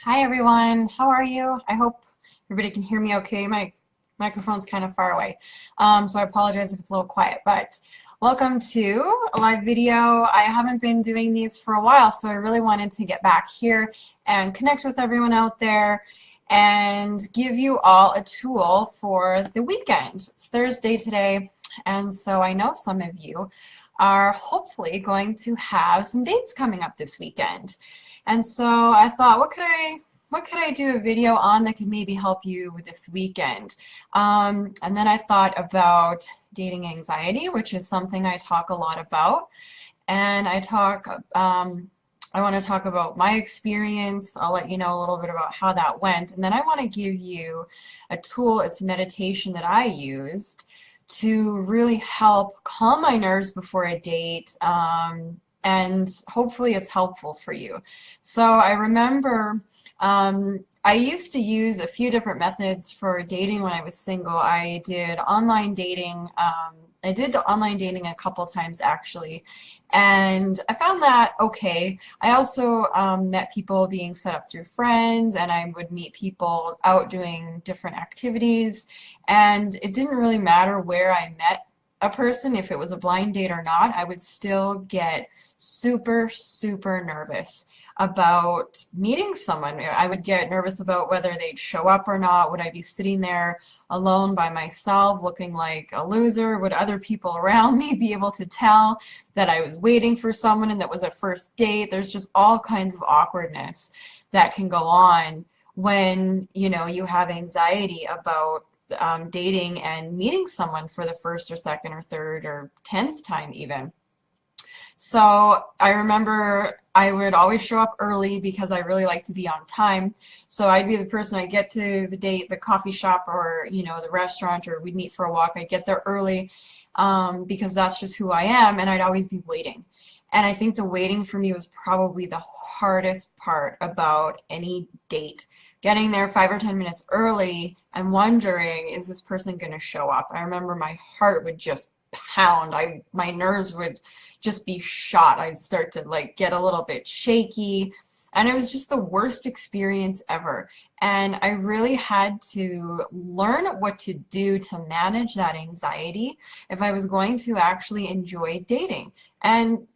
Hi everyone, how are you? I hope everybody can hear me okay. My microphone's kind of far away, so I apologize if it's a little quiet, but welcome to a live video. I haven't been doing these for a while, so I really wanted to get back here and connect with everyone out there and give you all a tool for the weekend. It's Thursday today, and so I know some of you are hopefully going to have some dates coming up this weekend. And so I thought, what could I do a video on that could maybe help you with this weekend? And then I thought about dating anxiety, which is something I talk a lot about. And I want to talk about my experience. I'll let you know a little bit about how that went. And then I want to give you a tool, it's a meditation that I used to really help calm my nerves before a date. And hopefully it's helpful for you. So I remember I used to use a few different methods for dating when I was single. I did online dating. I did the online dating a couple times actually, and I found that okay. I also met people being set up through friends, and I would meet people out doing different activities, and it didn't really matter where I met a person, if it was a blind date or not, I would still get super, super nervous about meeting someone. I would get nervous about whether they'd show up or not. Would I be sitting there alone by myself looking like a loser? Would other people around me be able to tell that I was waiting for someone and that was a first date? There's just all kinds of awkwardness that can go on when you have anxiety about dating and meeting someone for the first or second or third or 10th time even. So I remember I would always show up early because I really like to be on time. So I'd be the person, I'd get to the date, the coffee shop or the restaurant, or we'd meet for a walk. I'd get there early because that's just who I am, and I'd always be waiting. And I think the waiting for me was probably the hardest part about any date. Getting there 5 or 10 minutes early and wondering, is this person going to show up? I remember my heart would just pound. My nerves would just be shot. I'd start to get a little bit shaky, and it was just the worst experience ever. And I really had to learn what to do to manage that anxiety if I was going to actually enjoy dating. And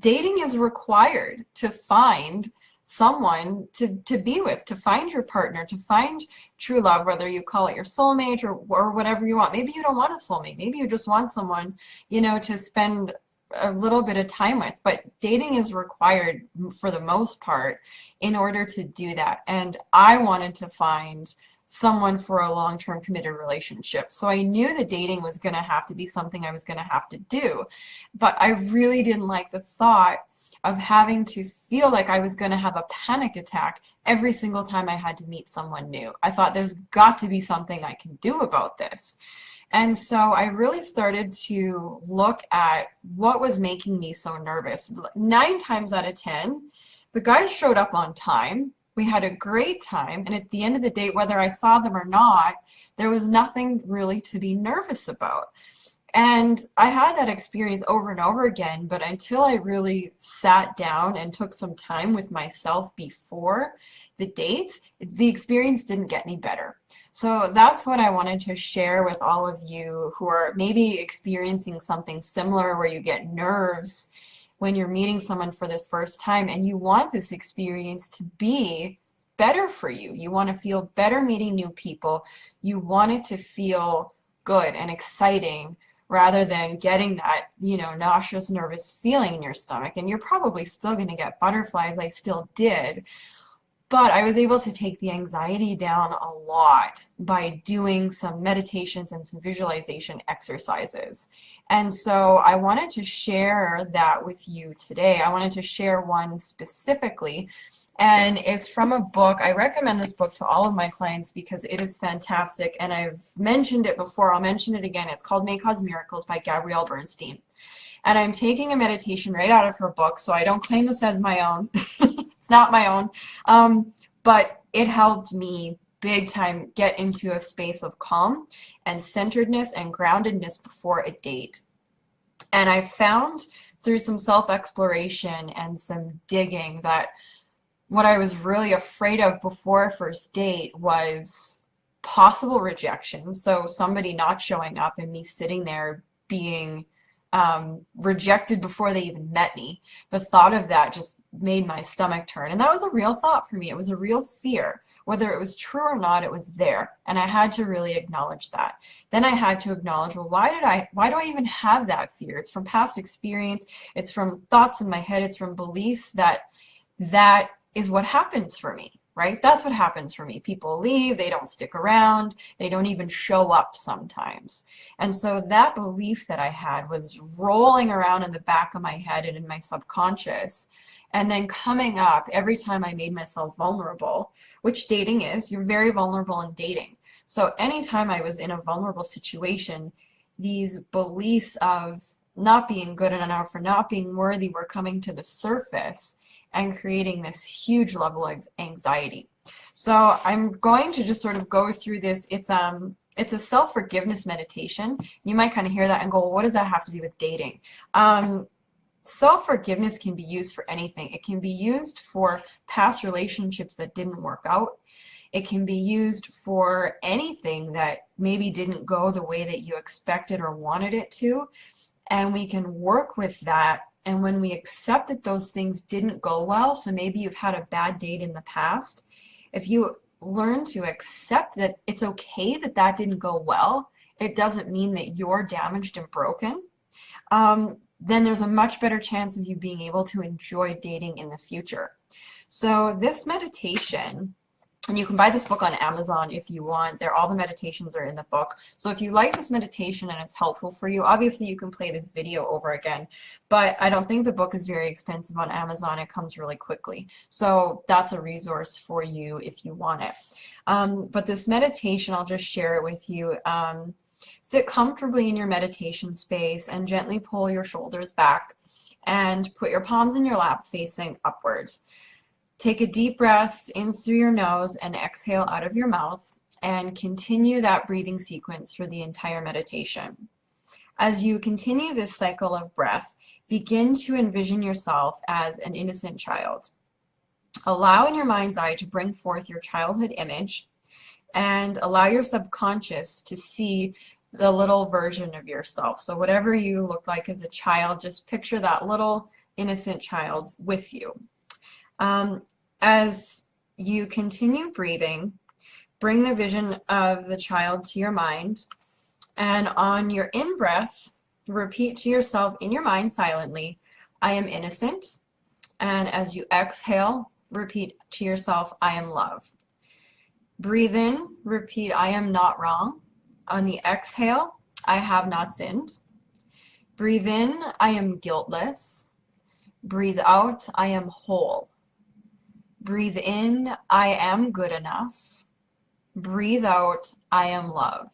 dating is required to find someone to be with, to find your partner, to find true love, whether you call it your soulmate or whatever you want. Maybe you don't want a soulmate. Maybe you just want someone, to spend a little bit of time with. But dating is required for the most part in order to do that. And I wanted to find someone for a long-term committed relationship. So I knew that dating was going to have to be something I was going to have to do. But I really didn't like the thought of having to feel like I was going to have a panic attack every single time I had to meet someone new. I thought there's got to be something I can do about this. And so I really started to look at what was making me so nervous. 9 times out of 10, the guys showed up on time. We had a great time, and at the end of the date, whether I saw them or not, there was nothing really to be nervous about. And I had that experience over and over again, but until I really sat down and took some time with myself before the dates, the experience didn't get any better. So that's what I wanted to share with all of you who are maybe experiencing something similar where you get nerves when you're meeting someone for the first time, and you want this experience to be better for you. You want to feel better meeting new people. You want it to feel good and exciting, rather than getting that, nauseous, nervous feeling in your stomach. And you're probably still going to get butterflies. I still did. But I was able to take the anxiety down a lot by doing some meditations and some visualization exercises. And so I wanted to share that with you today. I wanted to share one specifically, and it's from a book. I recommend this book to all of my clients because it is fantastic, and I've mentioned it before. I'll mention it again. It's called May Cause Miracles by Gabrielle Bernstein. And I'm taking a meditation right out of her book, so I don't claim this as my own. It's not my own. But it helped me big time get into a space of calm and centeredness and groundedness before a date. And I found through some self-exploration and some digging that what I was really afraid of before a first date was possible rejection. So somebody not showing up and me sitting there being rejected before they even met me. The thought of that just made my stomach turn. And that was a real thought for me. It was a real fear. Whether it was true or not, it was there. And I had to really acknowledge that. Then I had to acknowledge, well, why do I even have that fear? It's from past experience. It's from thoughts in my head. It's from beliefs that is what happens for me. Right? That's what happens for me. People leave, they don't stick around, they don't even show up sometimes. And so that belief that I had was rolling around in the back of my head and in my subconscious, and then coming up every time I made myself vulnerable, which dating is. You're very vulnerable in dating. So anytime I was in a vulnerable situation, these beliefs of not being good enough or not being worthy were coming to the surface and creating this huge level of anxiety. So I'm going to just sort of go through this. It's a self-forgiveness meditation. You might kind of hear that and go, well, what does that have to do with dating? Self-forgiveness can be used for anything. It can be used for past relationships that didn't work out. It can be used for anything that maybe didn't go the way that you expected or wanted it to. And we can work with that. And when we accept that those things didn't go well, so maybe you've had a bad date in the past, if you learn to accept that it's okay that that didn't go well, it doesn't mean that you're damaged and broken, then there's a much better chance of you being able to enjoy dating in the future. So this meditation, and you can buy this book on Amazon if you want. All the meditations are in the book. So if you like this meditation and it's helpful for you, obviously you can play this video over again. But I don't think the book is very expensive on Amazon. It comes really quickly. So that's a resource for you if you want it. But this meditation, I'll just share it with you. Sit comfortably in your meditation space and gently pull your shoulders back and put your palms in your lap facing upwards. Take a deep breath in through your nose and exhale out of your mouth, and continue that breathing sequence for the entire meditation. As you continue this cycle of breath, begin to envision yourself as an innocent child. Allow in your mind's eye to bring forth your childhood image, and allow your subconscious to see the little version of yourself. So whatever you look like as a child, just picture that little innocent child with you. As you continue breathing, bring the vision of the child to your mind, and on your in-breath, repeat to yourself in your mind silently, I am innocent. And as you exhale, repeat to yourself, I am love. Breathe in, repeat, I am not wrong. On the exhale, I have not sinned. Breathe in, I am guiltless. Breathe out, I am whole. Breathe in, I am good enough. Breathe out, I am love.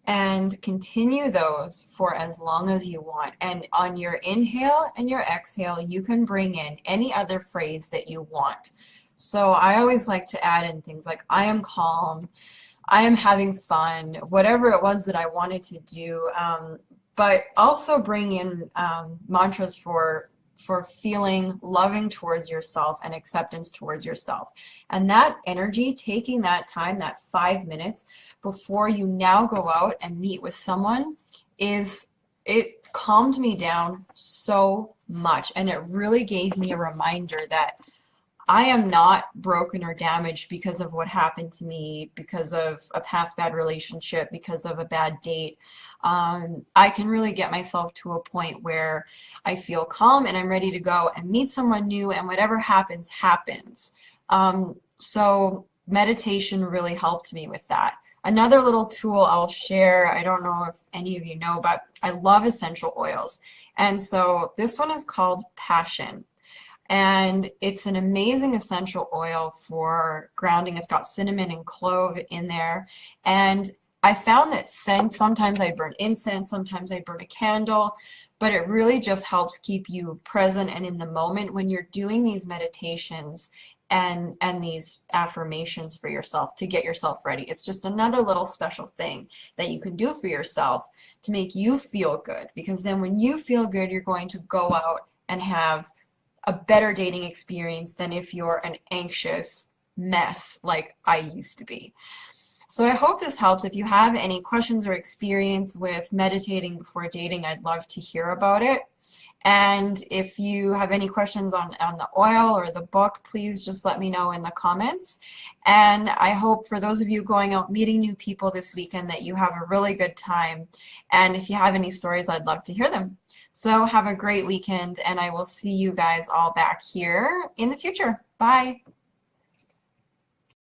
And continue those for as long as you want. And on your inhale and your exhale, you can bring in any other phrase that you want. So I always like to add in things like, I am calm, I am having fun, whatever it was that I wanted to do. But also bring in mantras for feeling loving towards yourself and acceptance towards yourself. And that energy, taking that time, that 5 minutes before you now go out and meet with someone, it calmed me down so much. And it really gave me a reminder that I am not broken or damaged because of what happened to me, because of a past bad relationship, because of a bad date. I can really get myself to a point where I feel calm and I'm ready to go and meet someone new, and whatever happens, happens. So meditation really helped me with that. Another little tool I'll share, I don't know if any of you know, but I love essential oils. And so this one is called Passion. And it's an amazing essential oil for grounding. It's got cinnamon and clove in there. And I found that scent, sometimes I burn incense, sometimes I burn a candle, but it really just helps keep you present and in the moment when you're doing these meditations and these affirmations for yourself to get yourself ready. It's just another little special thing that you can do for yourself to make you feel good, because then when you feel good, you're going to go out and have a better dating experience than if you're an anxious mess like I used to be. So I hope this helps. If you have any questions or experience with meditating before dating, I'd love to hear about it. And if you have any questions on the oil or the book, please just let me know in the comments. And I hope for those of you going out meeting new people this weekend that you have a really good time. And if you have any stories, I'd love to hear them. So have a great weekend, and I will see you guys all back here in the future. Bye.